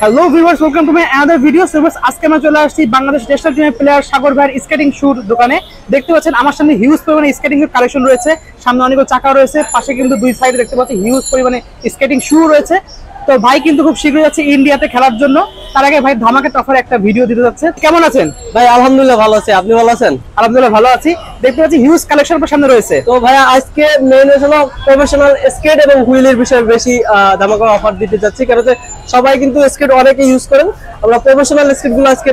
Hello viewers, welcome to my another video. So আজকে আমরা চলে আসছি বাংলাদেশ ন্যাশনাল টিমের প্লেয়ার সাগর ভাইয়ের স্কেটিং শুর দোকানে। দেখতে পাচ্ছেন আমার সামনে হিউজ পরিমাণে স্কেটিং এর কালেকশন রয়েছে, সামনে অনেকগুলো চাকা রয়েছে, পাশে কিন্তু দুই সাইডে দেখতে পাচ্ছি হিউজ পরিমাণে স্কেটিং শু রয়েছে। তো ভাই কিন্তু খুব শীঘ্রই যাচ্ছে ইন্ডিয়াতে খেলার জন্য। তার আগে ভাই ধামাকা অফার একটা ভিডিও দিতে যাচ্ছে। কেমন আছেন ভাই? আলহামদুলিল্লাহ ভালো আছি, আপনি ভালো আছেন? আলহামদুলিল্লাহ ভালো আছি। দেখতে পাচ্ছি হিউজ কালেকশন আপনার সামনে রয়েছে। তো ভাইয়া আজকে মেইন হলো প্রফেশনাল স্কেট এবং হুইলের বিষয়ে বেশি ধামাকা অফার দিতে যাচ্ছি, কারণ সবাই কিন্তু স্কেট অনেকে ইউজ করেন। আমরা প্রফেশনাল স্কেট গুলো আজকে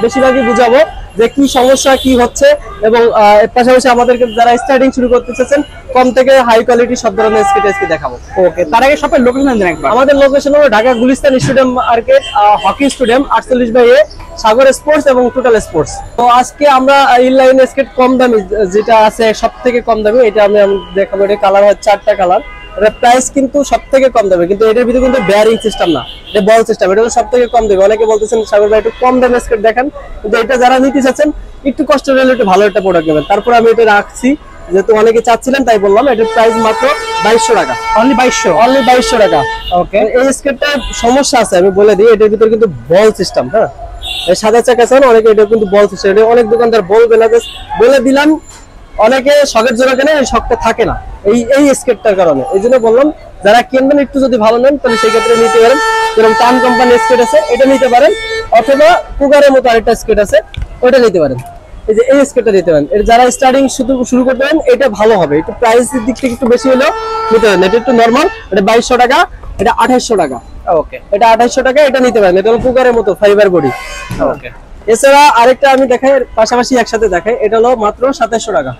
বেশিরভাগই বুঝাবো যে কি সমস্যা কি হচ্ছে, এবং এর পাশাপাশি আমাদেরকে যারা স্টার্টিং শুরু করতে চাচ্ছেন কম থেকে হাই কোয়ালিটি সব ধরনের স্কেট আজকে দেখাবো। ওকে, তার আগে সবাই লোকেশন দেন একবার। আমাদের লোকেশন হলো Dhaka Gulistan stadium market, hockey stadium 48/A, সাগর স্পোর্টস এবং টোটাল স্পোর্টস। তো আজকে আমরা ইনলাইন স্কেট কম দামি যেটা আছে সব থেকে কম দামি, এটা আমি দেখাবো। এটা কালার হয় 4টা কালার। এটা প্রাইস কিন্তু সব থেকে কম দামে, কিন্তু এটার ভিতরে কিন্তু বেয়ারিং সিস্টেম না, এটা বল সিস্টেম। এটা হলো সব থেকে কম দামে। অনেকে বলতেছেন সাগর ভাই একটু কম দামে স্কেট দেখান, কিন্তু এটা যারা নিতে চাচ্ছেন একটু কষ্ট হলে একটু ভালো একটা প্রোডাক্ট নেবেন। তারপর আমি এটা রাখছি যেহেতু অনেকে চাচ্ছিলেন তাই বললাম। এটার প্রাইস মাত্র 2200 টাকা, অনলি 2200 টাকা। ওকে, এই স্কেটটার সমস্যা আছে আমি বলে দিই। এটার ভিতরে কিন্তু বল সিস্টেম, হ্যাঁ সাদা চাকা আছে, অনেকে এটা কিন্তু বল সিস্টেম। এটা অনেক দোকানদার বলবে না, বলে দিলাম। অনেকে শখের জন্য কেনে, এই শখটা থাকে না এই স্কেটটার কারণে। এই জন্য বললাম যারা কিনবেন একটু যদি ভালো নেন তাহলে সেই ক্ষেত্রে নিতে পারেন। যেরকম টান কোম্পানির স্কেট আছে, এটা নিতে পারেন, অথবা কুগারের মতো আরেকটা স্কেট আছে, ওটা নিতে পারেন। এই যে এই স্কেটটা নিতে পারেন। এর যারা স্টার্টিং শুরু করতে পারেন এটা ভালো হবে। একটু প্রাইসের দিক থেকে একটু বেশি হলেও নিতে পারেন। এটা একটু নরমাল, এটা 2200 টাকা, এটা 2800 টাকা। ওকে, এটা 2800 টাকা, এটা নিতে পারেন। এটা হলো কুগারের মতো ফাইবার বডি। ওকে, এছাড়া আরেকটা আমি দেখাই, পাশাপাশি একসাথে দেখাই। এটা হলো মাত্র 2700 টাকা,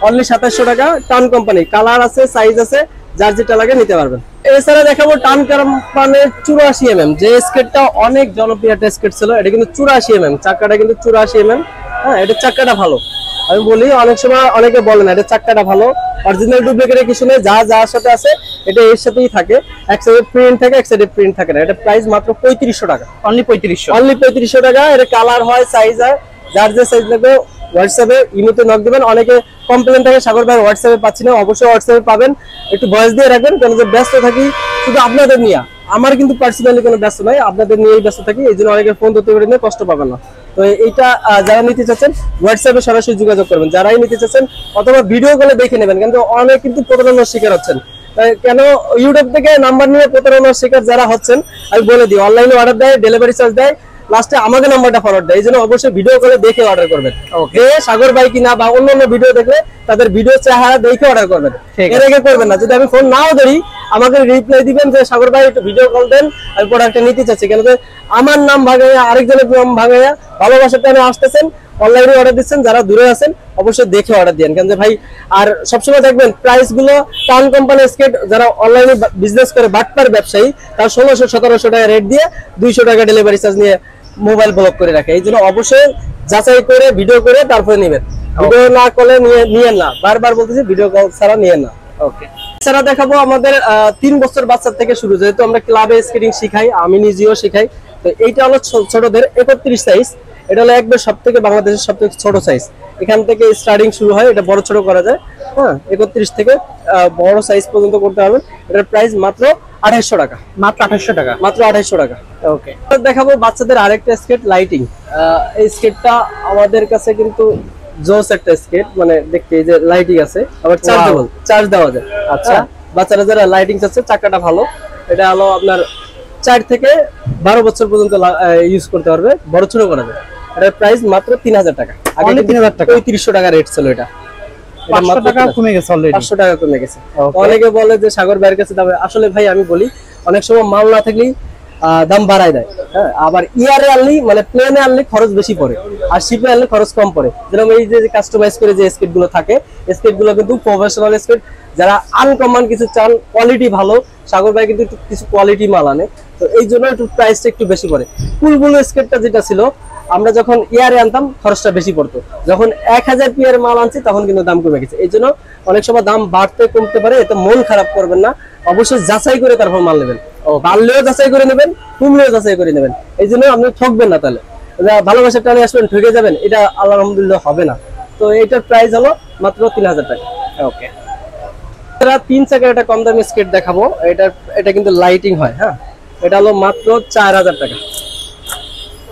অনলি 2700 টাকা। টান কোম্পানি, কালার আছে, সাইজ আছে, যার যেটা লাগে নিতে পারবেন। এছাড়া দেখাবো টান কোম্পানির 84 mm, যে স্কেটটা অনেক জনপ্রিয় একটা স্কেট ছিল। এটা কিন্তু 84 mm, চাকাটা কিন্তু 84 mm। হ্যাঁ, এটা চাকাটা ভালো। আমি বলি অনেক সময় অনেকে বলে না, এটা চাকাটা ভালো। অরিজিনাল ডুপ্লিকেটের কিছু নেই, যার সাথে আছে এটা এর সাথেই থাকে। এক সাইডে প্রিন্ট থাকে, এক সাইডে প্রিন্ট থাকে না। এটা প্রাইস মাত্র 3500 টাকা, অনলি 3500 টাকা। এটা কালার হয়, সাইজ হয়, যার যে সাইজ লাগবে হোয়াটসঅ্যাপে ইমোতে নক দিবেন। অনেকে কমপ্লেন থাকে সাগর ভাই হোয়াটসঅ্যাপে পাচ্ছি না, অবশ্যই হোয়াটসঅ্যাপে পাবেন। একটু ভয়েস দিয়ে রাখবেন, কারণ যে ব্যস্ত থাকি শুধু আপনাদের নিয়ে, আমার কিন্তু পার্সোনালি কোনো ব্যস্ত নাই, আপনাদের নিয়েই ব্যস্ত থাকি। এই জন্য অনেকে ফোন ধরতে পারেন, কষ্ট পাবেন না। তো এইটা যারা নিতে চাচ্ছেন হোয়াটসঅ্যাপে সরাসরি যোগাযোগ করবেন, যারাই নিতে চাচ্ছেন, অথবা ভিডিও কলে দেখে নেবেন। কিন্তু অনেক কিন্তু প্রতারণার শিকার হচ্ছেন। কেন ইউটিউব থেকে নাম্বার নিয়ে প্রতারণার শিকার যারা হচ্ছেন আমি বলে দিই, অনলাইনে অর্ডার দেয়, ডেলিভারি চার্জ দেয়, লাস্টে আমাকে নাম্বারটা ফরওয়ার্ড দেয়। এই জন্য অবশ্যই ভিডিও কলে দেখে অর্ডার করবেন। ওকে, সাগর ভাই কিনা বা অন্যান্য ভিডিও দেখলে তাদের ভিডিও চেহারা দেখে অর্ডার করবেন, এর আগে করবেন না। যদি আমি ফোন নাও ধরি আমাকে রিপ্লাই দিবেন যে সাগর ভাই একটু ভিডিও কল দেন, আমি প্রোডাক্টটা নিতে চাচ্ছি। কেন আমার নাম ভাঙাইয়া আরেকজনের নাম ভাঙাইয়া ভালোবাসার টাইমে আসতেছেন, অনলাইনে অর্ডার দিচ্ছেন, যারা দূরে আছেন অবশ্যই দেখে অর্ডার দেন। কেন যে ভাই, আর সবসময় দেখবেন প্রাইস গুলো টাউন কোম্পানির স্কেট যারা অনলাইনে বিজনেস করে বাটপার ব্যবসায়ী, তার 1600-1700 টাকা রেট দিয়ে 200 টাকা ডেলিভারি চার্জ নিয়ে মোবাইল ব্লক করে রাখে। এই জন্য অবশ্যই যাচাই করে ভিডিও করে তারপরে নেবেন। ভিডিও না করলে নিয়েন না, বারবার বলতেছি ভিডিও কল ছাড়া নিয়েন না। ওকে, এছাড়া দেখাবো আমাদের 3 বছর বাচ্চা থেকে শুরু, যেহেতু আমরা ক্লাবে স্কেটিং শিখাই, আমি নিজেও শিখাই। তো এইটা হলো ছোটদের 31 সাইজ। এটা হলো একবার সব থেকে বাংলাদেশের সব থেকে ছোট সাইজ। এখান থেকে স্টার্টিং শুরু হয়, এটা বড় ছোট করা যায়। হ্যাঁ, 31 থেকে বড় সাইজ পর্যন্ত করতে পারবেন। এটার প্রাইস মাত্র 2800 টাকা, মাত্র 2800 টাকা, মাত্র 2800 টাকা। ওকে, দেখাবো বাচ্চাদের আরেকটা স্কেট, লাইটিং। এই স্কেটটা আমাদের কাছে কিন্তু জোস একটা স্কেট, মানে দেখতে এই যে লাইটিং আছে, আবার চার্জ দেওয়া যায়। আচ্ছা, বাচ্চারা যারা লাইটিং চাচ্ছে, চাকাটা ভালো। এটা হলো আপনার 4 থেকে 12 বছর পর্যন্ত ইউজ করতে পারবে, বড় ছোট করা যায়। এটার প্রাইস মাত্র 3000 টাকা, আগে 3000 টাকা, 3500 টাকা রেট ছিল। এটা 500 টাকা কমে গেছে অলরেডি, 500 টাকা কমে গেছে। অনেকে বলে যে সাগর ভাইয়ের কাছে দাম, আসলে ভাই আমি বলি অনেক সময় মাল না থাকলেই দাম বাড়ায় দেয়। হ্যাঁ, আবার ইয়ারে আনলি মানে প্লেনে আনলে খরচ বেশি পড়ে, আর শিপে আনলে খরচ কম পড়ে। যেরকম এই যে কাস্টমাইজ করে যে স্কেট গুলো থাকে, স্কেট গুলো কিন্তু প্রফেশনাল স্কেট। যারা আনকমন কিছু চান, কোয়ালিটি ভালো, সাগর ভাই কিন্তু কিছু কোয়ালিটি মাল আনে। তো এই জন্য একটু প্রাইসটা একটু বেশি পড়ে। ফুলবুল স্কেটটা যেটা ছিল, আমরা যখন ইয়ারে আনতাম খরচটা বেশি পড়তো, যখন 1000 পিয়ার মাল আনছি তখন কিন্তু দাম কমে গেছে। এই জন্য অনেক সময় দাম বাড়তে কমতে পারে, এতে মন খারাপ করবেন না, অবশ্যই যাচাই করে তারপর মাল নেবেন। বাড়লেও যাচাই করে নেবেন, কমলেও যাচাই করে নেবেন। এই জন্য আপনি ঠকবেন না। তাহলে ভালোবাসার টানে আসবেন, ঠকে যাবেন, এটা আলহামদুলিল্লাহ হবে না। তো এটার প্রাইস হলো মাত্র 3000 টাকা। ওকে, 3 চাকার একটা কম দামি স্কেট দেখাবো। এটা কিন্তু লাইটিং হয়। হ্যাঁ, এটা হলো মাত্র 4000 টাকা।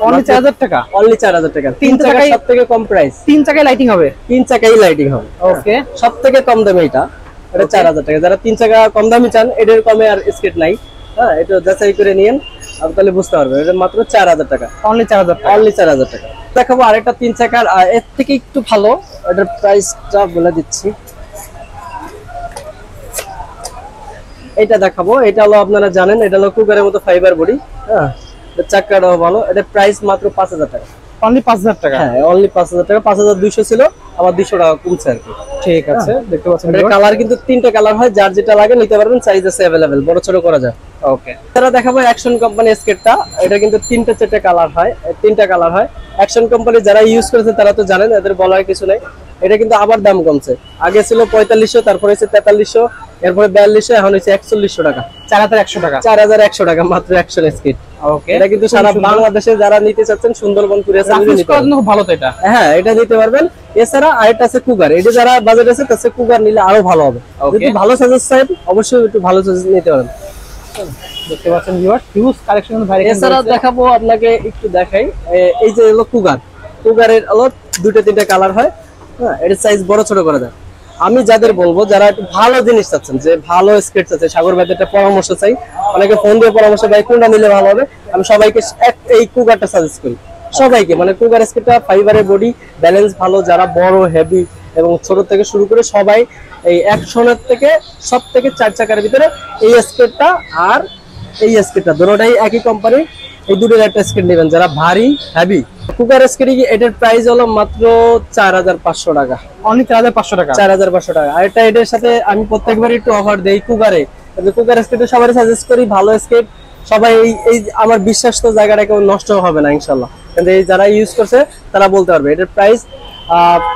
অনলি 4000 টাকা, অনলি 4000 টাকা। 3 চাকায় সবথেকে কম প্রাইস। 3 চাকায় লাইটিং হবে, 3 চাকায় লাইটিং হবে। ওকে, সবথেকে কম দামে এটা 4000 টাকা। যারা 3 চাকা কম দামি চান, এটার কমে আর স্কেট নাই। হ্যাঁ, এটা যাচাই করে নিয়েন, আপনি তাহলে বুঝতে পারবেন। এটা মাত্র 4000 টাকা, অনলি 4000 টাকা, অনলি 4000 টাকা। দেখাবো আরেকটা 3 চাকার, এর থেকে একটু ভালো, এটার প্রাইসটা বলে দিচ্ছি। এটা দেখাবো, এটা হলো আপনারা জানেন, এটা হলো কুকারের মতো ফাইবার বডি। হ্যাঁ, চাকাটাও ভালো। এটা প্রাইস মাত্র 5000 টাকা, অনলি 5000 টাকা। হ্যাঁ, অনলি 5000 টাকা। 5200 ছিল, আবার 200 টাকা কমছে আর কি। ঠিক আছে, দেখতে পাচ্ছেন এর কালার কিন্তু 3টা কালার হয়, যার যেটা লাগে নিতে পারবেন, সাইজ আছে अवेलेबल, বড় ছোট করা যায়। ওকে, তারা দেখাবো অ্যাকশন কোম্পানি স্কেটটা। এটা কিন্তু 3টা 4টা কালার হয়, 3টা কালার হয়। অ্যাকশন কোম্পানি যারা ইউজ করেছে তারা তো জানেন, এদের বলার কিছু নাই। এটা কিন্তু আবার দাম কমছে, আগে ছিল 4500, তারপরে হচ্ছে 4300, এরপরে 4200, এখন হচ্ছে 4100 টাকা, 4100 টাকা, 4100 টাকা মাত্র অ্যাকশন স্কেট। ওকে, এটা কিন্তু সারা বাংলাদেশে যারা নিতে চাচ্ছেন, সুন্দরবন কুরিয়ার সার্ভিস নিতে পারবেন। ভালো তো এটা, হ্যাঁ, এটা নিতে পারবেন। এছাড়া আরেকটা আছে কুগার, এটা যারা বাজেট আছে তাতে কুগার নিলে আরো ভালো হবে। যদি ভালো সাজেস চাই, অবশ্যই একটু ভালো সাজেস নিতে পারেন। দেখতে পাচ্ছেন ভিউয়ার্স, হিউজ কালেকশন ভ্যারিয়েশন। এছাড়া দেখাবো আপনাকে, একটু দেখাই। এই যে হলো কুগার, কুগারের হলো 2টা 3টা কালার হয়। হ্যাঁ, এর সাইজ বড় ছোট করা যায়। আমি যাদের বলবো, যারা একটু ভালো জিনিস চাচ্ছেন, যে ভালো স্কেট চাচ্ছে, সাগর ভাইদের একটা পরামর্শ চাই, অনেকে ফোন দিয়ে পরামর্শ, ভাই কোনটা নিলে ভালো হবে, আমি সবাইকে এই কুগারটা সাজেস্ট করি সবাইকে। মানে কুগার স্কেটটা ফাইবারের বডি, ব্যালেন্স ভালো, যারা বড় হেভি এবং ছোট থেকে শুরু করে সবাই এই অ্যাকশনের থেকে সব থেকে 4 চাকার ভিতরে এই স্কেটটা আর এই স্কেটটা দুটোটাই একই কোম্পানি, এই দুটোর একটা স্কেট নেবেন যারা ভারী হেভি। কুকার স্কেট এটার প্রাইস হলো মাত্র 4500 টাকা, অনলি 4500 টাকা, 4500 টাকা। আর এটা এটার সাথে আমি প্রত্যেকবার একটু অফার দেই কুকারে, কুকার স্কেটে সবাই সাজেস্ট করি ভালো স্কেট। সবাই এই আমার বিশ্বাস তো জায়গাটা কেউ নষ্ট হবে না ইনশাল্লাহ, কিন্তু এই যারা ইউজ করছে তারা বলতে পারবে। এটার প্রাইস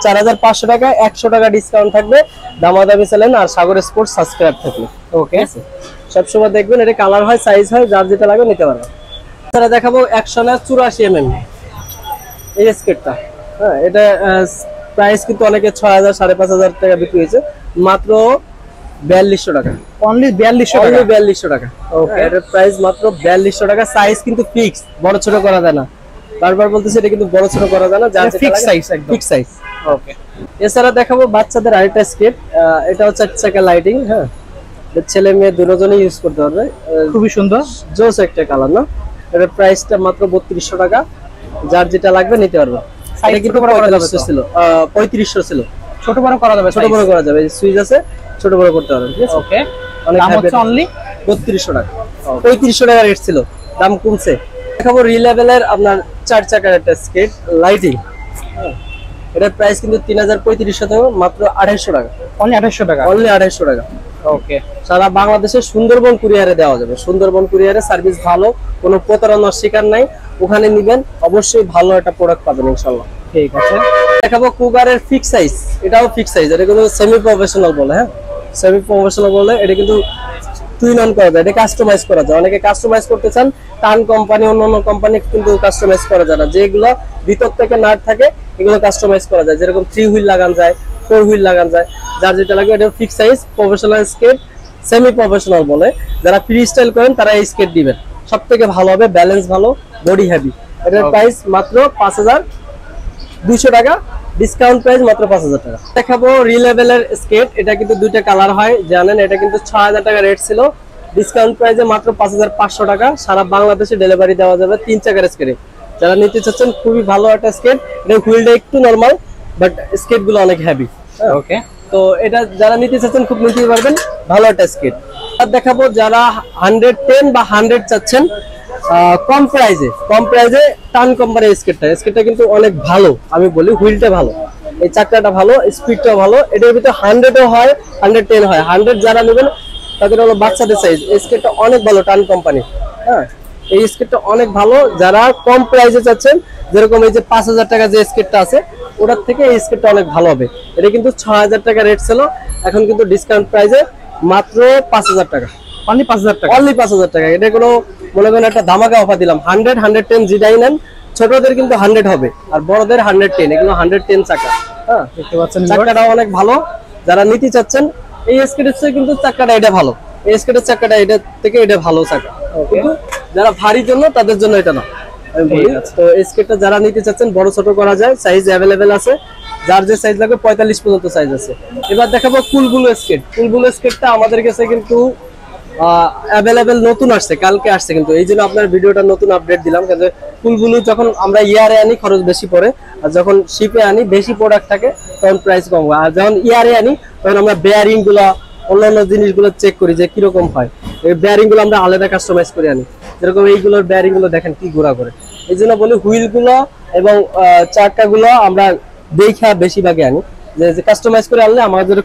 4500 টাকা, 100 টাকা ডিসকাউন্ট থাকবে, দামাদামি চালেন আর সাগর স্পোর্টস সাবস্ক্রাইব থাকলে। ওকে, সবসময় দেখবেন, এটা কালার হয়, সাইজ হয়, যার যেটা লাগে নিতে পারবেন। তারা দেখাবো অ্যাকশনের 84 mm এই স্কেটটা। হ্যাঁ, এটা প্রাইস কিন্তু অনেকে 6000 5500 টাকা বিক্রি হয়েছে, মাত্র 4200 টাকা, অনলি 4200 টাকা, 4200 টাকা। ওকে, এটার প্রাইস মাত্র 4200 টাকা। সাইজ কিন্তু ফিক্স, বড় ছোট করা যায় না, বারবার বলতেছি, এটা কিন্তু বড় ছোট করা যায় না, যার যেটা ফিক্স সাইজ, একদম ফিক্স সাইজ। ওকে, এছাড়া দেখাবো বাচ্চাদের আরেকটা স্কেট, এটা হচ্ছে 4 চাকা লাইটিং। হ্যাঁ, ছেলে মেয়ে দুজনেই ইউজ করতে পারবে, খুবই সুন্দর, জোস একটা কালার না। এটার প্রাইসটা মাত্র 3200 টাকা, যার যেটা লাগবে নিতে পারবে। এটা কিন্তু 3500 ছিল, 3500 ছিল। ছোট বড় করা যাবে, ছোট বড় করা যাবে, সুইচ আছে, ছোট বড় করতে পারবেন। ঠিক আছে, ওকে, অনেক দাম হচ্ছে অনলি 3200 টাকা, 3500 টাকা রেট ছিল, দাম কমছে। দেখাবো রিলেভেলের আপনার 4 চাকার একটা স্কেট লাইটিং। এটার প্রাইস কিন্তু 3500 টাকা, মাত্র 2800 টাকা, অনলি 2800 টাকা, অনলি 2800 টাকা। ওকে, সারা বাংলাদেশে সুন্দরবন কুরিয়ারে দেওয়া যাবে। সুন্দরবন কুরিয়ারে সার্ভিস ভালো, কোনো প্রতারণার শিকার নাই, ওখানে নিবেন, অবশ্যই ভালো একটা প্রোডাক্ট পাবেন ইনশাআল্লাহ। ঠিক আছে, দেখাবো কুকারের ফিক্স সাইজ, এটাও ফিক্স সাইজ, এটা কিন্তু সেমি প্রফেশনাল বলে। হ্যাঁ, সেমি প্রফেশনাল বলে, এটা কিন্তু টুইন অন করা যায়, এটা কাস্টমাইজ করা যায়। অনেকে কাস্টমাইজ করতে চান, টান কোম্পানি অন্যান্য কোম্পানি কিন্তু কাস্টমাইজ করা যায় না, যেগুলো ভিতর থেকে নাট থাকে এগুলো কাস্টমাইজ করা যায়, যেরকম 3 হুইল লাগান যায়, 4 হুইল লাগান যায়, যার যেটা লাগে। এটা ফিক্স সাইজ প্রফেশনাল স্কেট, সেমি প্রফেশনাল বলে। যারা ফ্রি স্টাইল করেন তারা এই স্কেট দিবেন, সব থেকে ভালো হবে, ব্যালেন্স ভালো, বডি হেভি। এটার প্রাইস মাত্র 5200 টাকা, ডিসকাউন্ট প্রাইস মাত্র 5000 টাকা। দেখাবো রিলেভেলের স্কেট, এটা কিন্তু 2টা কালার হয় জানেন, এটা কিন্তু 6000 টাকা রেট ছিল, ডিসকাউন্ট প্রাইসে মাত্র 5500 টাকা। সারা বাংলাদেশে ডেলিভারি দেওয়া যাবে 3 চাকার স্কেটে। যারা নিতে চাচ্ছেন, খুবই ভালো একটা স্কেট, এটা হুইলটা একটু নরমাল, বাট স্কেট গুলো অনেক হেভি। ওকে, তো এটা যারা নিতে চাচ্ছেন খুব নিতে পারবেন, ভালো একটা স্কেট। আর দেখাবো যারা 110 বা 100 চাচ্ছেন কম প্রাইজে টান কোম্পানির স্কেটটা কিন্তু অনেক ভালো। আমি বলি হুইলটা ভালো, এই চাকাটা ভালো, স্পিডটাও ভালো। এটার ভিতরে 100ও হয়, 110 হয়। 100 যারা নেবেন তাদের হলো বাচ্চাদের সাইজ। এই স্কেটটা অনেক ভালো, টান কোম্পানি। হ্যাঁ, এই স্কেটটা অনেক ভালো। যারা কম প্রাইসে চাচ্ছেন, যেরকম এই যে 5000 টাকা যে স্কেটটা আছে, ওটার থেকে এই স্কেটটা অনেক ভালো হবে। এটা কিন্তু 6000 টাকা রেট ছিল, এখন কিন্তু ডিসকাউন্ট প্রাইসে মাত্র 5000 টাকা, অনলি 5000 টাকা, অনলি 5000 টাকা। এটা কোনো মনে করেন একটা ধামাকা অফার দিলাম। 100 110 যেটাই নেন, ছোটদের কিন্তু 100 হবে, আর বড়দের 110। এগুলো 110 চাকা। হ্যাঁ, দেখতে পাচ্ছেন চাকাটা অনেক ভালো। যারা নিতে চাচ্ছেন এই স্কেটের কিন্তু চাকাটা এটা ভালো, এই স্কেটের চাকাটা এটা থেকে এটা ভালো চাকা, কিন্তু যারা ভারী জন্য তাদের জন্য এটা না। তো এই স্কেটটা যারা নিতে চাচ্ছেন বড় ছোট করা যায়, সাইজ অ্যাভেলেবেল আছে, যার যে সাইজ লাগবে 45 পর্যন্ত সাইজ আছে। এবার দেখাবো কুলবুলু স্কেট। কুলবুলু স্কেটটা আমাদের কাছে কিন্তু অ্যাভেলেবেল নতুন আসছে, কালকে আসছে, কিন্তু এই জন্য আপনার ভিডিওটা নতুন আপডেট দিলাম। কিন্তু কুলবুলু যখন আমরা ইয়ারে আনি খরচ বেশি পড়ে, আর যখন শিপে আনি বেশি প্রোডাক্ট থাকে তখন প্রাইস কম হয়। আর যখন ইয়ারে আনি তখন আমরা বেয়ারিং গুলা অন্যান্য জিনিসগুলো চেক করি যে কিরকম হয়। এই বেয়ারিং গুলো আমরা আলাদা কাস্টমাইজ করে আনি, যেরকম এইগুলোর বেয়ারিং গুলো দেখেন কি ঘোরা করে। এই জন্য বলি হুইল গুলো এবং চাকা গুলো আমরা দেখা বেশিরভাগে আনি, যে কাস্টমাইজ করে আনলে আমাদের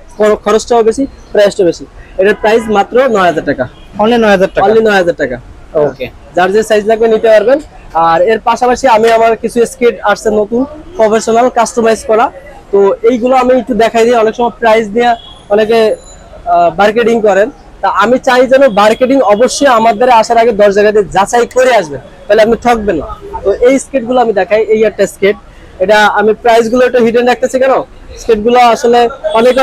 খরচটাও বেশি, প্রাইসটাও বেশি। এটার প্রাইস মাত্র 9000 টাকা, অনলি 9000 টাকা, অনলি 9000 টাকা। ওকে, যার যে সাইজ লাগবে নিতে পারবেন। আর এর পাশাপাশি আমি আমার কিছু স্কেট আসছে নতুন প্রফেশনাল কাস্টমাইজ করা, তো এইগুলো আমি একটু দেখাই দিই। অনেক সময় প্রাইস দিয়ে অনেকে মার্কেটিং করেন, তা আমি চাই যেন মার্কেটিং অবশ্যই আমাদের আসার আগে 10 জায়গাতে যাচাই করে আসবেন, তাহলে আপনি ঠকবেন না। তো এই স্কেট গুলো আমি দেখাই। এই একটা স্কেট, এটা আমি প্রাইস গুলো একটু হিডেন রাখতেছি কেন, স্কেট গুলো আসলে অনেক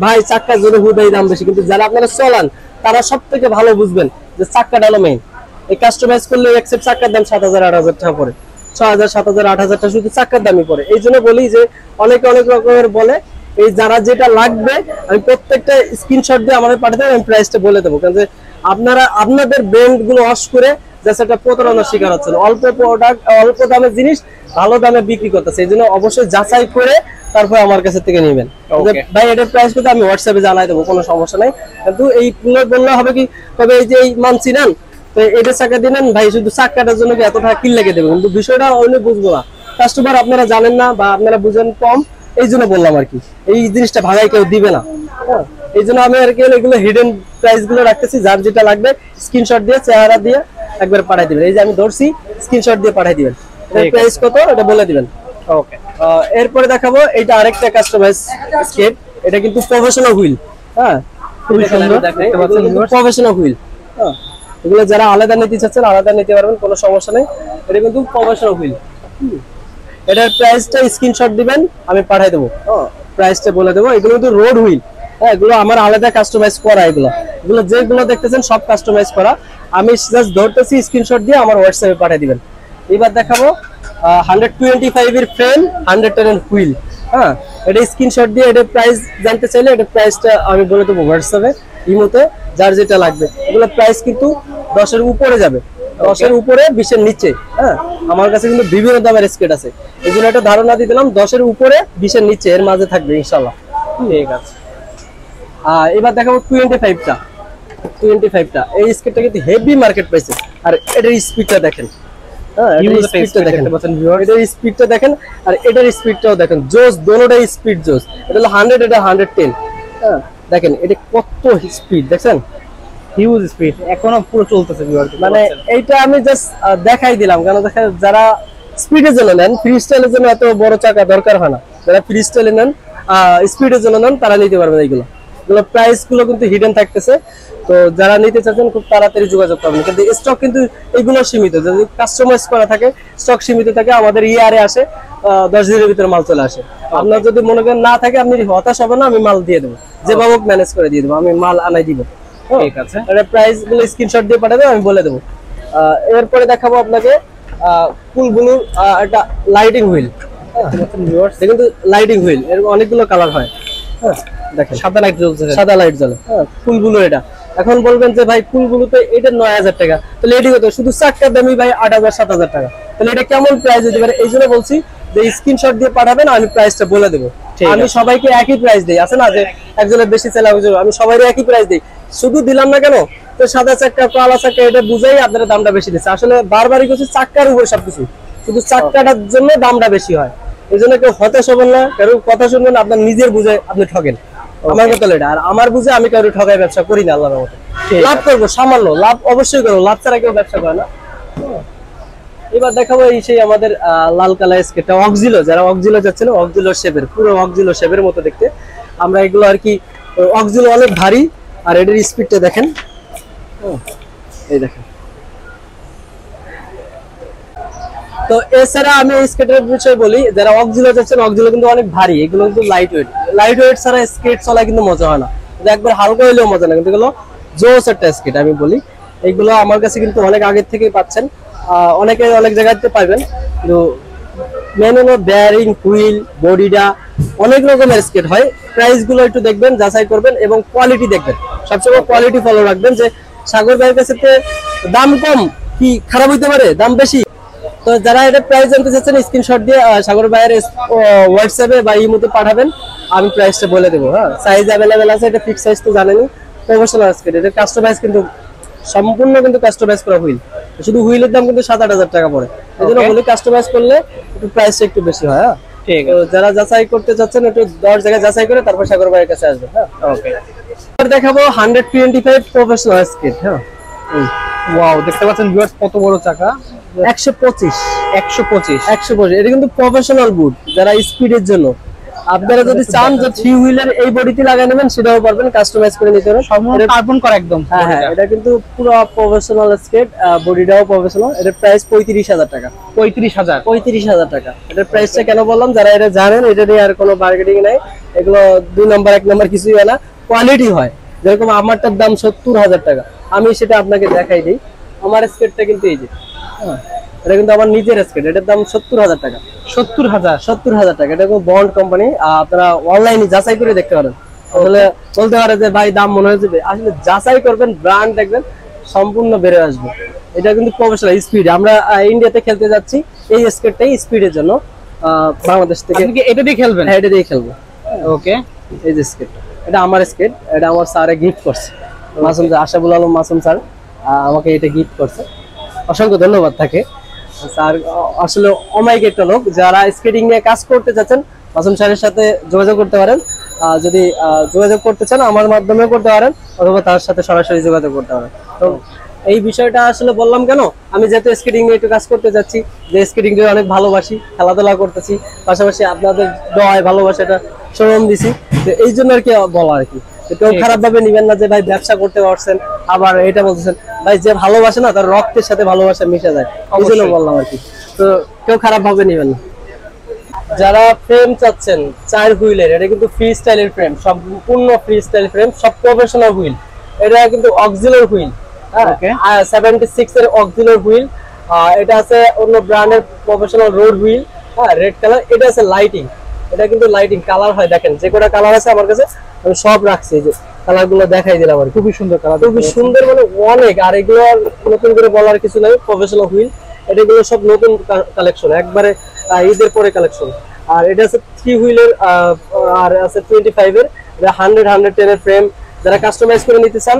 ভাই চাক্কার জন্য হুদাই দাম বেশি, কিন্তু যারা আপনারা চলান তারা সব থেকে ভালো বুঝবেন যে চাক্কাটা হলো মেইন। এই কাস্টমাইজ করলে এক্সেপ্ট চাক্কার দাম 7000 8000 টাকা পড়ে, 6000 7000 8000 টাকা শুধু চাক্কার দামই পড়ে। এই জন্য বলি যে অনেকে অনেক রকমের বলে, এই যারা যেটা লাগবে আমি প্রত্যেকটা স্ক্রিনশট দিয়ে আমাদের পাঠাতে আমি প্রাইসটা বলে দেবো, কারণ যে আপনারা আপনাদের ব্র্যান্ড গুলো ওয়াশ করে জাস্ট একটা প্রতারণার শিকার হচ্ছেন। অল্প প্রোডাক্ট অল্প দামের জিনিস ভালো দামে বিক্রি করতেছে, এই জন্য অবশ্যই যাচাই করে তারপর আমার কাছে থেকে নেবেন। ভাই এটার প্রাইস কিন্তু আমি হোয়াটসঅ্যাপে জানাই দেবো, কোনো সমস্যা নাই। কিন্তু এই বললে হবে কি, তবে এই যে এই মানছি নেন তো এটা চাকা দিয়ে নেন ভাই, শুধু চাকাটার জন্য কি এত টাকা কিল লেগে দেবে, কিন্তু বিষয়টা অন্য বুঝবো না। কাস্টমার আপনারা জানেন না বা আপনারা বুঝেন কম, এই জন্য বললাম আর কি। এই জিনিসটা ভাগাই কেউ দিবে না, হ্যাঁ, এই জন্য আমি আর কি এগুলো হিডেন প্রাইস গুলো রাখতেছি। যার যেটা লাগবে স্ক্রিনশট দিয়ে চেহারা দিয়ে একবার পাঠিয়ে দিবেন। এই যে আমি ধরছি, স্ক্রিনশট দিয়ে পাঠিয়ে দিবেন, প্রাইস কত এটা বলে দিবেন। ওকে, এরপরে দেখাবো এটা আরেকটা কাস্টমাইজ স্কেট, এটা কিন্তু প্রফেশনাল হুইল, হ্যাঁ, খুবই সুন্দর প্রফেশনাল হুইল। হ্যাঁ, এগুলো যারা আলাদা নিতে চাচ্ছেন আলাদা নিতে পারবেন, কোনো সমস্যা নেই। এটা কিন্তু প্রফেশনাল হুইল। এটার প্রাইসটা স্ক্রিনশট দিবেন, আমি পাঠিয়ে দেবো, প্রাইসটা বলে দেবো। এগুলো কিন্তু রোড হুইল, হ্যাঁ, এগুলো আমার আলাদা কাস্টমাইজ করা। এগুলো যেগুলো দেখতেছেন সব কাস্টমাইজ করা। আমি জাস্ট ধরতেছি, স্ক্রিনশট দিয়ে আমার হোয়াটসঅ্যাপে পাঠিয়ে দিবেন। এবার দেখাবো 125 এর ফ্রেম, 110 এর হুইল। হ্যাঁ, এটা স্ক্রিনশট দিয়ে এটা প্রাইস জানতে চাইলে এটা প্রাইসটা আমি বলে দেবো হোয়াটসঅ্যাপে, ইমোতে, যার যেটা লাগবে। এগুলো প্রাইস কিন্তু 10 এর উপরে যাবে, 10 এর উপরে 20 এর নিচে। হ্যাঁ, আমার কাছে কিন্তু বিভিন্ন দামের স্কেট আছে, এই জন্য একটা ধারণা দিয়ে দিলাম 10 এর উপরে 20 এর নিচে, এর মাঝে থাকবে ইনশাল্লাহ। ঠিক আছে। এবার দেখাবো 25টা। এই স্কেটটা কিন্তু হেভি মার্কেট পাইছে, আর এটার স্পিডটা দেখেন। হ্যাঁ, এটার স্পিডটা দেখেন, আর এটার স্পিডটাও দেখেন, জোস, দোনোটাই স্পিড জোস। এটা হলো 100, এটা 110। হ্যাঁ, দেখেন এটা কত স্পিড, দেখছেন, হিউজ স্পিড, এখনো পুরো চলতেছে। মানে এইটা আমি জাস্ট দেখাই দিলাম, কারণ দেখেন যারা স্পিডের জন্য নেন, ফ্রি স্টাইলের জন্য এত বড় চাকা দরকার হয় না। যারা ফ্রি স্টাইলে নেন, স্পিডের জন্য নেন, তারা নিতে পারবেন। এইগুলো প্রাইস গুলো কিন্তু হিডেন থাকতেছে, তো যারা নিতে চাচ্ছেন খুব তাড়াতাড়ি যোগাযোগ করবেন। কিন্তু স্টক কিন্তু এইগুলো সীমিত, যদি কাস্টমাইজ করা থাকে স্টক সীমিত থাকে। আমাদের ইয়ারে আসে 10 দিনের ভিতরে মাল চলে আসে। আপনার যদি মনে করেন না থাকে, আপনি হতাশ হবেন না, আমি মাল দিয়ে দেবো, যেভাবে ম্যানেজ করে দিয়ে দেবো, আমি মাল আনাই দিব। ঠিক আছে, এটা প্রাইস গুলো স্ক্রিনশট দিয়ে পাঠাবে, আমি বলে দেবো। এরপরে দেখাবো আপনাকে কুলবুলুর একটা লাইটিং হুইল। কিন্তু লাইটিং হুইল এর অনেকগুলো কালার হয়। হ্যাঁ, দেখেন সাদা লাইট জ্বলছে, সাদা লাইট জ্বলে। হ্যাঁ, কুলবুলু এটা। এখন বলবেন যে ভাই কুলবুলুতে এটা 9000 টাকা, তাহলে এটি কত? শুধু চাকার দামই ভাই 8000 7000 টাকা, তাহলে এটা কেমন প্রাইস হতে পারে? এই জন্য বলছি যে স্ক্রিনশট দিয়ে পাঠাবেন, আমি প্রাইসটা বলে দেবো। আমি সবাইকে একই প্রাইস দিই, আছে না যে একজনের বেশি চাইলে আমি সবাইকে একই প্রাইস দিই। শুধু দিলাম না কেন, তো সাদা চাক্কা কালা চাক্কা এটা বুঝাই আপনারা দামটা বেশি দিচ্ছে। আসলে বারবারই কিছু চাক্কার উপর সবকিছু, শুধু চাক্কাটার জন্য দামটা বেশি হয়। এই জন্য কেউ হতাশ হবেন না, কারো কথা শুনবেন, আপনার নিজের বুঝে আপনি ঠকেন। আমার মতো এটা, আর আমার বুঝে আমি কারো ঠকাই ব্যবসা করি না। আল্লাহর মতো লাভ করবো, সামান্য লাভ অবশ্যই করবো, লাভ ছাড়া কেউ ব্যবসা করে না। এবার দেখাবো এই সেই আমাদের লাল কালার স্কেটটা, অক্সিলো। যারা অক্সিলো যাচ্ছিল, অক্সিলো শেপের, পুরো অক্সিলো শেপের মতো দেখতে। আমরা এগুলো আর কি, অক্সিলো অনেক ভারী, আর এটার স্পিডটা দেখেন, এই দেখেন। তো এছাড়া আমি স্কেটের বিষয়ে বলি, যারা অক্সিলো যাচ্ছেন, অক্সিলো কিন্তু অনেক ভারী, এগুলো কিন্তু লাইট ওয়েট ছাড়া স্কেট চলা কিন্তু মজা হয় না। একবার হালকা হইলেও মজা না, কিন্তু এগুলো জোস একটা স্কেট আমি বলি। এইগুলো আমার কাছে কিন্তু অনেক আগের থেকেই পাচ্ছেন, অনেকে অনেক জায়গাতে পাইবেন, কিন্তু মেন হলো বেয়ারিং, হুইল, বডিটা অনেক রকমের স্কেট হয়। প্রাইস গুলো একটু দেখবেন, যাচাই করবেন এবং কোয়ালিটি দেখবেন, সবসময় কোয়ালিটি ফলো রাখবেন। যে সাগর ভাইয়ের কাছে দাম কম কি খারাপ হইতে পারে, দাম বেশি। তো যারা এটা প্রাইস জানতে চাচ্ছেন স্ক্রিনশট দিয়ে সাগর ভাইয়ের হোয়াটসঅ্যাপে বা ইমোতে পাঠাবেন, আমি প্রাইসটা বলে দেবো। হ্যাঁ, সাইজ অ্যাভেলেবেল আছে, এটা ফিক্স সাইজ তো জানেনই। প্রফেশনাল স্কেট, এটা কাস্টমাইজ কিন্তু সম্পূর্ণ কিন্তু কাস্টমাইজ করা হুইল। শুধু হুইলের দাম কিন্তু 7-8 হাজার টাকা পড়ে। এই জন্য বলি কাস্টমাইজ করলে একটু প্রাইসটা একটু বেশি হয়। হ্যাঁ, ঠিক আছে। যারা যাচাই করতে চাচ্ছেন একটু 10 জায়গায় যাচাই করে তারপর সাগর ভাইয়ের কাছে আসবেন। হ্যাঁ, ওকে। এবার দেখাবো 125 প্রফেশনাল স্কেট। হ্যাঁ, ওয়াও, দেখতে পাচ্ছেন ভিউয়ার্স কত বড় চাকা, 125 125। এটা কিন্তু প্রফেশনাল বুট, যারা স্পিডের জন্য। আপনারা যদি চান যে 3 হুইলের এই বডিতে লাগিয়ে নেবেন সেটাও পারবেন, কাস্টমাইজ করে নিতে পারবেন। সম্পূর্ণ কার্বন করা একদম। হ্যাঁ, এটা কিন্তু পুরো প্রফেশনাল স্কেট, বডিটাও প্রফেশনাল। এটার প্রাইস 35,000 টাকা। 35,000 টাকা। এটার প্রাইসটা কেন বললাম, যারা এটা জানেন এটা নিয়ে আর কোনো মার্কেটিং নাই। এগুলো 2 নাম্বার 1 নাম্বার কিছুই হয় না, কোয়ালিটি হয়। যেরকম আমারটার দাম 70,000 টাকা, আমি সেটা আপনাকে দেখাই দিই। আমার স্কেটটা কিন্তু এই যে, হ্যাঁ, এটা কিন্তু আমার নিজের স্কেট, এটার দাম 70,000 টাকা। 70,000 টাকা। এটা কোনো বন্ড কোম্পানি, আপনারা অনলাইনে যাচাই করে দেখতে পারেন। আসলে বলতে পারে যে ভাই দাম মনে হচ্ছে, আসলে যাচাই করবেন, ব্র্যান্ড দেখবেন, সম্পূর্ণ বেড়ে আসবে। এটা কিন্তু প্রফেশনাল স্পিড। আমরা ইন্ডিয়াতে খেলতে যাচ্ছি এই স্কেটটাই স্পিডের জন্য, বাংলাদেশ থেকে। আপনি কি এটা দিয়ে খেলবেন? হ্যাঁ, এটা দিয়ে খেলবো। ওকে, এই যে স্কেট, এটা আমার স্কেট, এটা আমার স্যারে গিফট করছে, মাসুম স্যার, আশাফুল আলম মাসুম স্যার আমাকে এটা গিফট করছে। অসংখ্য ধন্যবাদ থাকে স্যার। আসলে অমায়িক একটা লোক। যারা স্কেটিং নিয়ে কাজ করতে চাচ্ছেন মাসুম স্যারের সাথে যোগাযোগ করতে পারেন। যদি যোগাযোগ করতে চান আমার মাধ্যমেও করতে পারেন, অথবা তার সাথে সরাসরি যোগাযোগ করতে পারেন। তো এই বিষয়টা আসলে বললাম কেন, আমি যেহেতু স্কেটিং নিয়ে একটু কাজ করতে যাচ্ছি, যে স্কেটিং দিয়ে অনেক ভালোবাসি, খেলাধুলা করতেছি, পাশাপাশি আপনাদের দোয়ায় ভালোবাসাটা শ্রম দিছি, তো এই জন্য আর কি বলা আর কি। কেউ খারাপ ভাবে নিবেন না যে ভাই ব্যবসা করতে পারছেন আবার এটা বলতেছেন। ভাই যে ভালোবাসে না, তার রক্তের সাথে ভালোবাসা মিশে যায়, এই জন্য বললাম আর কি। তো কেউ খারাপ ভাবে নিবেন না। যারা ফ্রেম চাচ্ছেন 4 হুইলের, এটা কিন্তু ফ্রি স্টাইলের ফ্রেম, সম্পূর্ণ ফ্রি স্টাইল ফ্রেম, সব প্রফেশনাল হুইল। এটা কিন্তু অক্সিলার হুইল, 76 এর অক্সিলার হুইল। এটা আছে অন্য ব্র্যান্ডের প্রফেশনাল রোড হুইল, হ্যাঁ, রেড কালার। এটা আছে লাইটিং, এটা কিন্তু লাইটিং কালার হয়, দেখেন যে কটা কালার আছে আমার কাছে আমি সব রাখছি, এই যে কালার গুলো দেখাই দিলাম। আর খুবই সুন্দর কালার, খুবই সুন্দর, মানে অনেক। আর এগুলো নতুন করে বলার কিছু নাই, প্রফেশনাল হুইল। এটাগুলো সব নতুন কালেকশন, একবারে ঈদের পরে কালেকশন। আর এটা আছে 3 হুইলের, আর আছে 25 এর, 110 এর ফ্রেম। যারা কাস্টমাইজ করে নিতে চান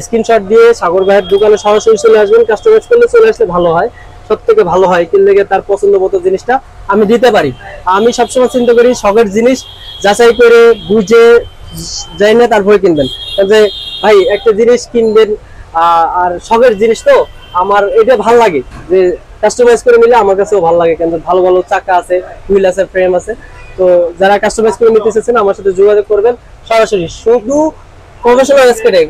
স্ক্রিনশট দিয়ে সাগর ভাইয়ের দোকানে সরাসরি চলে আসবেন। কাস্টমাইজ করলে চলে আসলে ভালো হয়, সবথেকে ভালো হয়, কিনলে তার পছন্দ মতো জিনিসটা আমি দিতে পারি। আমি সবসময় চিন্তা করি শখের জিনিস যাচাই করে বুঝে যাই না তারপরে কিনবেন। যে ভাই একটা জিনিস কিনবেন, আর শখের জিনিস তো আমার এটা ভালো লাগে, যে কাস্টমাইজ করে নিলে আমার কাছেও ভালো লাগে, কিন্তু ভালো ভালো চাকা আছে, হুইল আছে, ফ্রেম আছে। তো যারা কাস্টমাইজ করে নিতে চাচ্ছেন আমার সাথে যোগাযোগ করবেন সরাসরি। শুধু প্রফেশনাল স্কেটে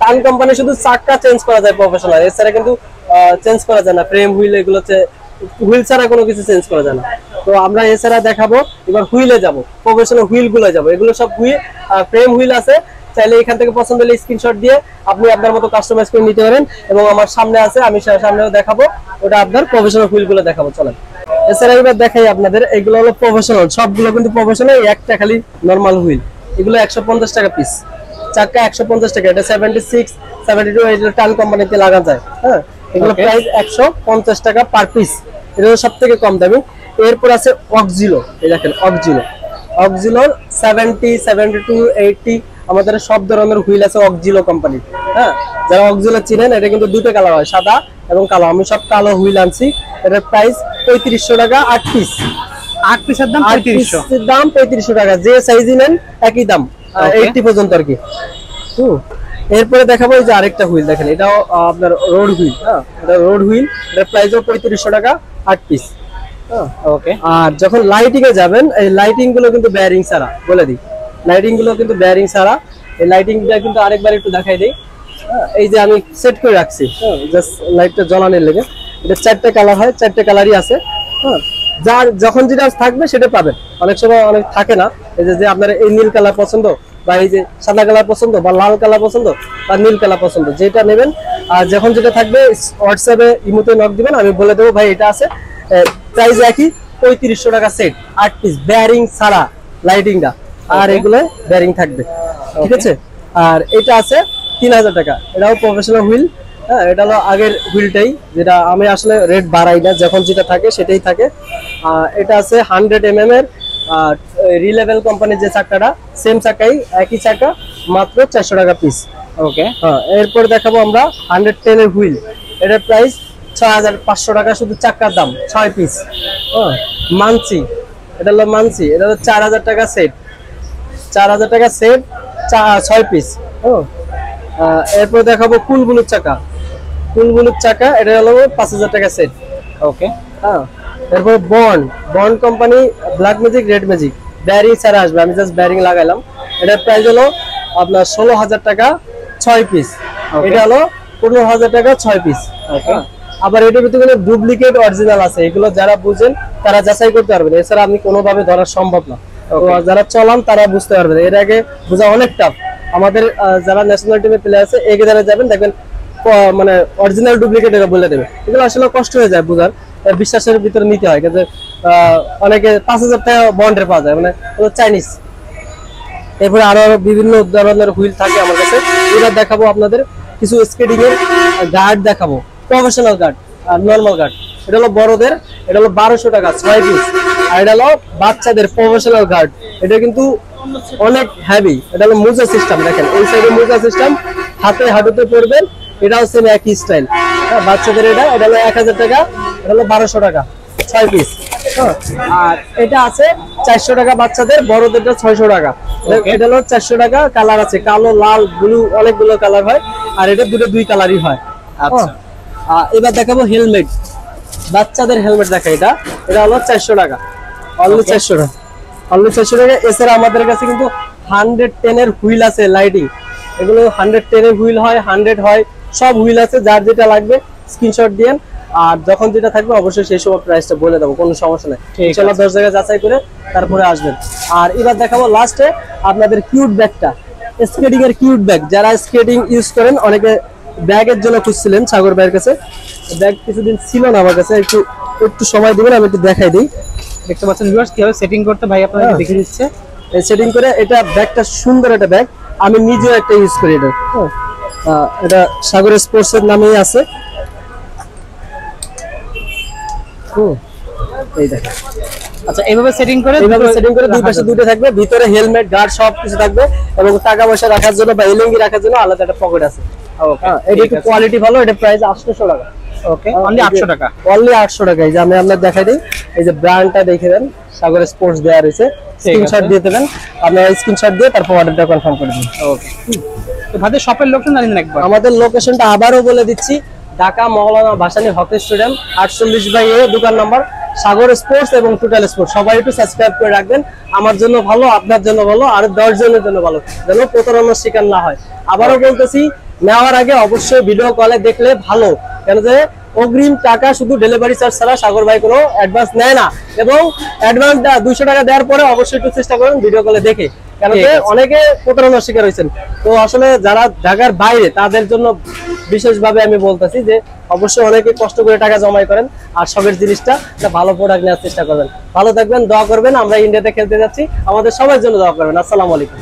টান কোম্পানি শুধু চাকা চেঞ্জ করা যায় প্রফেশনাল, এছাড়া কিন্তু চেঞ্জ করা যায় না। ফ্রেম, হুইল, এগুলো হুইল ছাড়া কোনো কিছু চেঞ্জ করা যায় না। তো আমরা এছাড়া দেখাবো, এবার হুইলে যাব, প্রফেশনাল হুইল গুলো যাবো। এগুলো সব হুইল, ফ্রেম হুইল আছে। চাইলে এখান থেকে পছন্দ হলে স্ক্রিনশট দিয়ে আপনি আপনার মতো কাস্টমাইজ করে নিতে পারেন। এবং আমার সামনে আছে, আমি সামনেও দেখাবো, ওটা আপনার প্রফেশনাল হুইল গুলো দেখাবো। চলেন এছাড়া এবার দেখাই আপনাদের। এগুলো হলো প্রফেশনাল, সবগুলো কিন্তু প্রফেশনাল। একটা খালি নর্মাল হুইল, এগুলো 150 টাকা পিস। চাকা 150 টাকা। এটা 76, 72 এগুলো টান কোম্পানিতে লাগা যায়। হ্যাঁ, এগুলো প্রাইস 150 টাকা পার পিস। এটা সব থেকে কম দামি। এরপর আছে অক্সিলো, এই দেখেন অক্সিলোর 70, 72, 80 আমাদের সব ধরনের হুইল আছে অক্সিলো কোম্পানি। হ্যাঁ, যারা অক্সিলো চিনেন, এটা কিন্তু দুটো কালার হয়, সাদা এবং কালো। আমি সব কালো হুইল আনছি। এটার প্রাইস 3500 টাকা 8 পিস। 8 পিসের দাম 3500 টাকা। যে সাইজই নেন একই দাম, 80 পর্যন্ত আর কি। এরপরে দেখাবো এই যে আরেকটা হুইল, দেখেন এটাও আপনার রোড হুইল। হ্যাঁ, এটা রোড হুইল, এটার প্রাইসও 3500 টাকা 8 পিস। ওকে। আর যখন লাইটিং এ যাবেন, এই লাইটিং গুলো কিন্তু বেয়ারিং ছাড়া, বলে দিই, লাইটিং গুলো কিন্তু বেয়ারিং ছাড়া। এই লাইটিংটা কিন্তু আরেকবার একটু দেখাই দিই। এই যে আমি সেট করে রাখছি, জাস্ট লাইটটা জ্বালানোর লেগে। এটা 4টে কালার হয়, 4টে কালারই আছে। হ্যাঁ, যার যখন যেটা থাকবে সেটা পাবেন। অনেক সময় অনেক থাকে না, এই যে আপনার এই নীল কালার পছন্দ, বা এই যে সাদা কালার পছন্দ বা লাল কালার পছন্দ বা নীল কালার পছন্দ, যেটা নেবেন আর যখন যেটা থাকবে হোয়াটসঅ্যাপে ইমোতে নক দিবেন, আমি বলে দেবো ভাই এটা আছে। প্রাইস একই 3500 টাকা সেট, 8 পিস বেয়ারিং ছাড়া লাইটিংটা, আর এগুলো বেয়ারিং থাকবে, ঠিক আছে। আর এটা আছে 3000 টাকা, এটাও প্রফেশনাল হুইল। হ্যাঁ, এটা হলো আগের হুইলটাই, যেটা আমি আসলে রেট বাড়াই না, যখন যেটা থাকে সেটাই থাকে। এটা আছে 100 mm এর রিলেভেল কোম্পানির যে চাকাটা, সেম চাকাই, একই চাকা, মাত্র 400 টাকা পিস। ওকে, হ্যাঁ, এরপর দেখাবো আমরা 110 এর হুইল, এটার প্রাইস 6500 টাকা শুধু চাকার দাম, 6 পিস। হ্যাঁ, মানসি, এটা হলো মানসি, এটা হলো 4000 টাকা সেট, 4000 টাকা সেট, 6 পিস। এরপর দেখাবো কুলবুলুর চাকা, কুলবুলুর চাকা, এটা হলো 5000 টাকা সেট। ওকে, হ্যাঁ, এরপর bond company black magic, red magic, bearing ছাড়া আসবে, আমি জাস্ট ব্যারিং লাগাইলাম। এটার প্রাইস হলো আপনার 16000 টাকা 6 পিস, এটা হলো 15000 টাকা 6 পিস। আবার এটার ভিতরে ডুপ্লিকেট অরিজিনাল আছে, এগুলো যারা বুঝেন তারা যাচাই করতে পারবেন, এছাড়া আপনি কোনোভাবে ধরা সম্ভব না। তো যারা চলান তারা বুঝতে পারবেন, এর আগে বোঝা অনেক টাফ। আমাদের যারা ন্যাশনাল টিমের প্লেয়ার আছে, এগিয়ে যারা যাবেন দেখবেন মানে অরিজিনাল ডুপ্লিকেট এরা বলে দেবে, এগুলো আসলে কষ্ট হয়ে যায় বোঝার, বিশ্বাসের ভিতরে নিতে হয়, কিন্তু অনেকে 5000 টাকা বন্ডের পাওয়া যায়, মানে চাইনিজ। এরপরে আরো বিভিন্ন ধরনের হুইল থাকে আমার কাছে, এটা দেখাবো আপনাদের। কিছু স্কেটিং এর গার্ড দেখাবো, প্রফেশনাল গার্ড আর নরমাল গার্ড। এটা হলো বড়দের, এটা হলো 1200 টাকা 6 পিস। আর এটা হলো বাচ্চাদের প্রফেশনাল গার্ড, এটা কিন্তু অনেক হেভি। এটা হলো মোজা সিস্টেম, দেখেন এই সাইডে মোজা সিস্টেম, হাতে হাঁটুতে পড়বেন, এটাও সেম একই স্টাইল। হ্যাঁ, বাচ্চাদের এটা হলো 1000 টাকা, এটা হলো 1200 টাকা 6 পিস। আর এটা আছে 400 টাকা বাচ্চাদের, বড়দেরটা 600 টাকা। এটা হলো 400 টাকা, কালার আছে কালো, লাল, ব্লু, অনেকগুলো কালার হয়, আর এটা দুই কালারই হয়। আচ্ছা, এবার দেখাবো হেলমেট, বাচ্চাদের হেলমেট দেখা, এটা হলো 400 টাকা, অনলি 400 টাকা, অনলি 400 টাকা। এছাড়া আমাদের কাছে কিন্তু 110 এর হুইল আছে লাইটিং, এগুলো 110 এর হুইল হয়, 100 হয়, সব হুইল আছে, যার যেটা লাগবে স্ক্রিনশট দিয়েন, আর যখন যেটা থাকবে অবশ্যই সেই সময় প্রাইসটা বলে দেবো, কোনো সমস্যা নেই। ইনশাআল্লাহ 10 জায়গায় যাচাই করে তারপরে আসবেন। আর এবার দেখাবো লাস্টে আপনাদের কিউট ব্যাগটা, স্কেটিং এর কিউট ব্যাগ, যারা স্কেটিং ইউজ করেন, অনেকে ব্যাগের জন্য খুঁজছিলেন সাগর ভাইয়ের কাছে, ব্যাগ কিছুদিন ছিল না আমার কাছে, একটু সময় দিবেন, আমি একটু দেখাই দিই। দেখতে পাচ্ছেন ভিউয়ার্স কিভাবে সেটিং করতে ভাই আপনাদের দেখিয়ে দিচ্ছে, এই সেটিং করে। এটা ব্যাগটা সুন্দর একটা ব্যাগ, আমি নিজেও একটা ইউজ করি এটা। এটা সাগর স্পোর্টস এর নামেই আছে। এই দেখেন, আচ্ছা এইভাবে সেটিং করে দুই পাশে দুটো থাকবে, ভিতরে হেলমেট, গার্ড সব কিছু থাকবে, এবং টাকা পয়সা রাখার জন্য বা এলিঙ্গি রাখার জন্য আলাদা একটা পকেট আছে। এটা একটু কোয়ালিটি ভালো, এটা প্রাইস 800 টাকা। ওকে, অনলি 800 টাকা, অনলি 800 টাকা। এই যে আমি আপনাদের দেখাই দিই, এই যে ব্র্যান্ডটা দেখে দেন, সাগর স্পোর্টস দেওয়া রয়েছে, স্ক্রিনশট দিয়ে দেবেন, আপনারা স্ক্রিনশট দিয়ে তারপর অর্ডারটা কনফার্ম করে দিন। ওকে, তো ভাই শপের লোকেশন জানেন একবার? আমাদের লোকেশনটা আবারও বলে দিচ্ছি, ঢাকা মৌলানা ভাসানী হকি স্টেডিয়াম 48/A, দোকান নাম্বার, সাগর স্পোর্টস এবং টোটাল স্পোর্টস। সবাই একটু সাবস্ক্রাইব করে রাখবেন, আমার জন্য ভালো, আপনার জন্য ভালো, আর 10 জনের জন্য ভালো, যেন প্রতারণার শিকার না হয়। আবারও বলতেছি, নেওয়ার আগে অবশ্যই ভিডিও কলে দেখলে ভালো, কেন যে অগ্রিম টাকা শুধু ডেলিভারি চার্জ ছাড়া সাগর ভাই কোনো অ্যাডভান্স নেয় না, এবং অ্যাডভান্স 200 টাকা দেওয়ার পরে অবশ্যই একটু চেষ্টা করুন ভিডিও কলে দেখে, কেন যে অনেকে প্রতারণার শিকার হয়েছেন। তো আসলে যারা ঢাকার বাইরে তাদের জন্য বিশেষভাবে আমি বলতেছি যে অবশ্যই অনেকে কষ্ট করে টাকা জমাই করেন, আর সবের জিনিসটা ভালো প্রোডাক্ট নেওয়ার চেষ্টা করবেন। ভালো থাকবেন, দোয়া করবেন, আমরা ইন্ডিয়াতে খেলতে যাচ্ছি, আমাদের সবার জন্য দোয়া করবেন। আসসালামু আলাইকুম।